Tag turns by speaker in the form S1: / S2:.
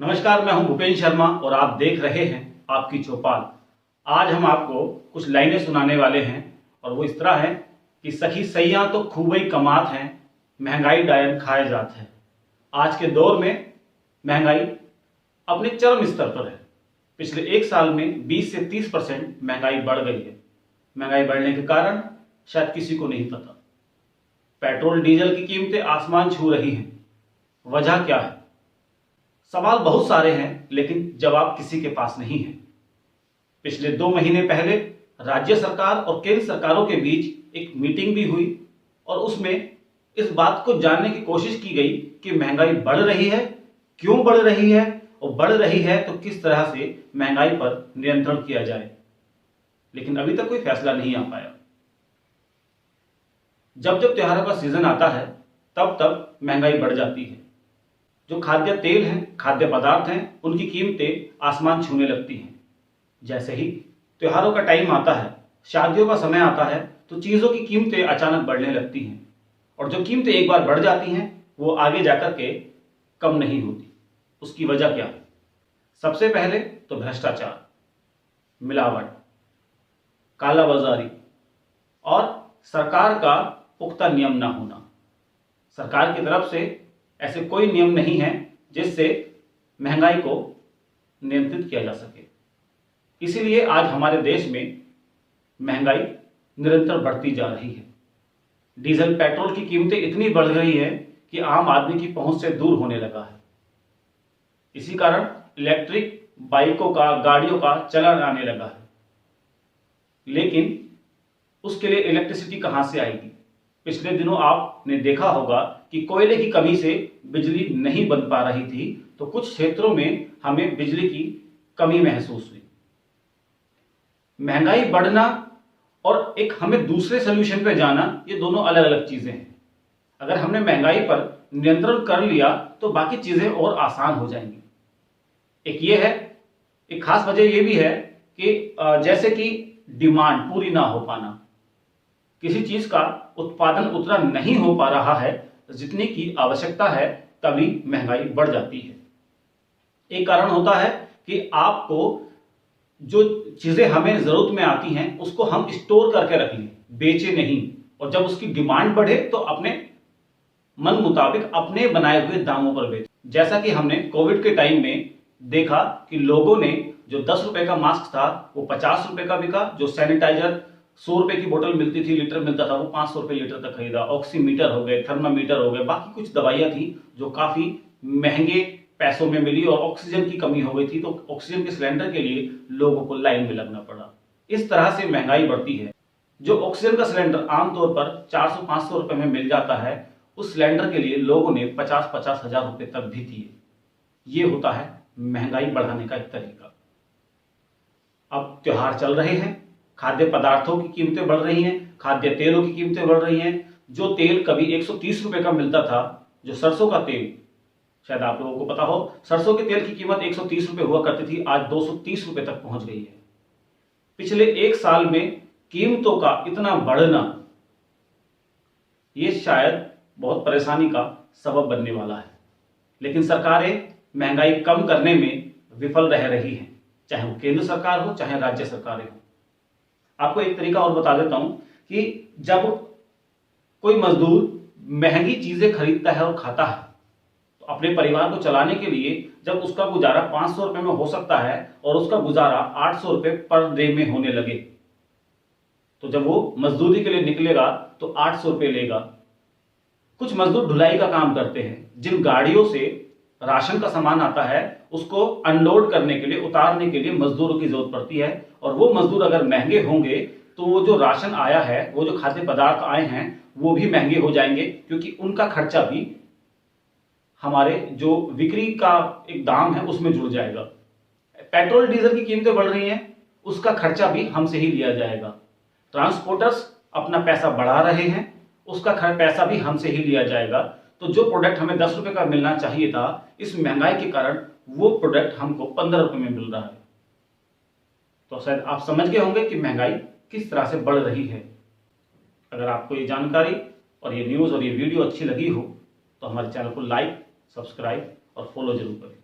S1: नमस्कार, मैं हूं भूपेंद्र शर्मा और आप देख रहे हैं आपकी चौपाल। आज हम आपको कुछ लाइनें सुनाने वाले हैं और वो इस तरह है कि सखी सैयां तो खूब ही कमात हैं, महंगाई डायन खाए जात है। आज के दौर में महंगाई अपने चरम स्तर पर है। पिछले एक साल में 20 से 30% महंगाई बढ़ गई है। महंगाई बढ़ने के कारण शायद किसी को नहीं पता। पेट्रोल डीजल की कीमतें आसमान छू रही हैं। वजह क्या है? सवाल बहुत सारे हैं, लेकिन जवाब किसी के पास नहीं है। पिछले 2 महीने पहले राज्य सरकार और केंद्र सरकारों के बीच एक मीटिंग भी हुई और उसमें इस बात को जानने की कोशिश की गई कि महंगाई बढ़ रही है, क्यों बढ़ रही है और बढ़ रही है तो किस तरह से महंगाई पर नियंत्रण किया जाए। लेकिन अभी तक कोई फैसला नहीं आ पाया। जब जब त्योहारों का सीजन आता है तब तब महंगाई बढ़ जाती है। जो खाद्य तेल हैं, खाद्य पदार्थ हैं, उनकी कीमतें आसमान छूने लगती हैं। जैसे ही त्योहारों का टाइम आता है, शादियों का समय आता है, तो चीज़ों की कीमतें अचानक बढ़ने लगती हैं और जो कीमतें एक बार बढ़ जाती हैं वो आगे जाकर के कम नहीं होती। उसकी वजह क्या है? सबसे पहले तो भ्रष्टाचार, मिलावट, कालाबाजारी और सरकार का पुख्ता नियम ना होना। सरकार की तरफ से ऐसे कोई नियम नहीं है जिससे महंगाई को नियंत्रित किया जा सके। इसीलिए आज हमारे देश में महंगाई निरंतर बढ़ती जा रही है। डीजल पेट्रोल की कीमतें इतनी बढ़ रही है कि आम आदमी की पहुंच से दूर होने लगा है। इसी कारण इलेक्ट्रिक बाइकों का, गाड़ियों का चलन आने लगा है। लेकिन उसके लिए इलेक्ट्रिसिटी कहां से आएगी? पिछले दिनों आपने देखा होगा कि कोयले की कमी से बिजली नहीं बन पा रही थी, तो कुछ क्षेत्रों में हमें बिजली की कमी महसूस हुई। महंगाई बढ़ना और एक हमें दूसरे सोल्यूशन पे जाना, ये दोनों अलग अलग चीजें हैं। अगर हमने महंगाई पर नियंत्रण कर लिया तो बाकी चीजें और आसान हो जाएंगी। एक ये है, एक खास वजह ये भी है कि जैसे कि डिमांड पूरी ना हो पाना, किसी चीज का उत्पादन उतना नहीं हो पा रहा है जितनी की आवश्यकता है, तभी महंगाई बढ़ जाती है। एक कारण होता है कि आपको जो चीजें हमें जरूरत में आती हैं उसको हम स्टोर करके रख लें, बेचे नहीं, और जब उसकी डिमांड बढ़े तो अपने मन मुताबिक अपने बनाए हुए दामों पर बेचे। जैसा कि हमने कोविड के टाइम में देखा कि लोगों ने जो 10 रुपए का मास्क था वो 50 रुपए का बिका, जो सैनिटाइजर 100 रुपए की बोतल मिलती थी, लीटर मिलता था, वो 500 रुपए लीटर तक खरीदा। ऑक्सीमीटर हो गए, थर्मामीटर हो गए, बाकी कुछ दवाइयां थी जो काफी महंगे पैसों में मिली और ऑक्सीजन की कमी हो गई थी, तो ऑक्सीजन के सिलेंडर के लिए लोगों को लाइन में लगना पड़ा। इस तरह से महंगाई बढ़ती है। जो ऑक्सीजन का सिलेंडर आमतौर पर 400-500 रुपए में मिल जाता है, उस सिलेंडर के लिए लोगों ने 50-50 हजार रुपए तक भी दिए। ये होता है महंगाई बढ़ाने का एक तरीका। अब त्योहार चल रहे हैं, खाद्य पदार्थों की कीमतें बढ़ रही हैं, खाद्य तेलों की कीमतें बढ़ रही हैं। जो तेल कभी 130 रुपए का मिलता था, जो सरसों का तेल, शायद आप लोगों को पता हो, सरसों के तेल की कीमत 130 रुपए हुआ करती थी, आज 230 रुपए तक पहुंच गई है। पिछले एक साल में कीमतों का इतना बढ़ना, यह शायद बहुत परेशानी का सबब बनने वाला है। लेकिन सरकारें महंगाई कम करने में विफल रह रही हैं, चाहे वो केंद्र सरकार हो चाहे राज्य सरकारें हो। आपको एक तरीका और बता देता हूं कि जब कोई मजदूर महंगी चीजें खरीदता है और खाता है, तो अपने परिवार को चलाने के लिए जब उसका गुजारा 500 रुपए में हो सकता है और उसका गुजारा 800 रुपए पर डे में होने लगे, तो जब वो मजदूरी के लिए निकलेगा तो 800 रुपए लेगा। कुछ मजदूर ढुलाई का काम करते हैं, जिन गाड़ियों से राशन का सामान आता है उसको अनलोड करने के लिए, उतारने के लिए मजदूरों की जरूरत पड़ती है। और वो मजदूर अगर महंगे होंगे तो वो जो राशन आया है, वो जो खाद्य पदार्थ आए हैं, वो भी महंगे हो जाएंगे, क्योंकि उनका खर्चा भी हमारे जो बिक्री का एक दाम है उसमें जुड़ जाएगा। पेट्रोल डीजल की कीमतें बढ़ रही हैं, उसका खर्चा भी हमसे ही लिया जाएगा। ट्रांसपोर्टर्स अपना पैसा बढ़ा रहे हैं, उसका पैसा भी हमसे ही लिया जाएगा। तो जो प्रोडक्ट हमें 10 रुपए का मिलना चाहिए था, इस महंगाई के कारण वो प्रोडक्ट हमको 15 रुपए में मिल रहा है। तो शायद आप समझ गए होंगे कि महंगाई किस तरह से बढ़ रही है। अगर आपको ये जानकारी और ये न्यूज़ और ये वीडियो अच्छी लगी हो तो हमारे चैनल को लाइक, सब्सक्राइब और फॉलो जरूर करें।